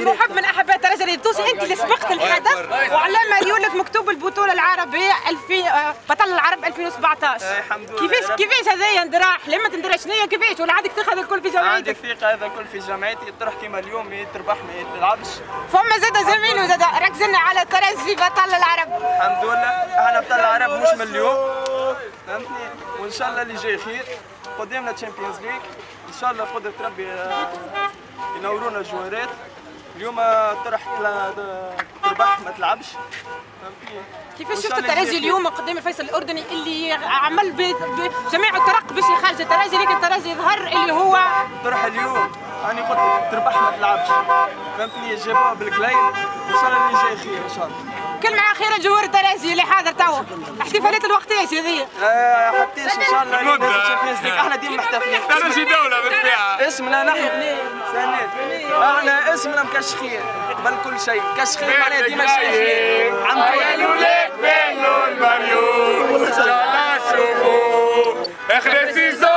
محب من احباء الترجي التونسي، انت اللي سبقت الحدث وعلى مليونك مكتوب البطوله العربيه بطل العرب 2017. الحمد لله. كيفاش هذايا اندراح؟ لما تندرى شنو كيفاش ولا عندك ثقه هذا الكل في جمعيتك؟ عندي ثقه هذا الكل في جمعيتي، تروح كيما اليوم يتربح ما يتلعبش. فما زاد زميل وزاد ركزنا على الترجي بطل العرب. الحمد لله احنا بطل العرب مش من اليوم، فهمتني؟ وان شاء الله اللي جاي خير. قدامنا تشامبيونز ليج ان شاء الله قدرة ربي ينورونا الجوارات. اليوم طرح تربح ما تلعبش، فهمتني؟ كيفاش شفت الترجي اليوم قدام الفيصل الاردني اللي عمل بجميع الطرق باش يخرج الترجي، لكن الترجي ظهر اللي هو طرح اليوم. انا قلت تربح ما تلعبش، فهمتني؟ جابوها بالكلاين، ان شاء الله اللي جاي خير ان شاء الله. كلمة أخيرة جمهور الترجي اللي حاضر توا، احتفالات الوقتاش هذيا؟ حتىش ان شاء الله نازل تشامبيونز ليج، احنا ديما محتفلين. الترجي دولة بالطبيعة. اسمنا نحن سنات، احنا اسمنا مكشخين قبل كل شيء، كشخين معناها ديما شايفين. عملوا لك بينو المريوم، ان شاء الله شوفوا اخر السيزون.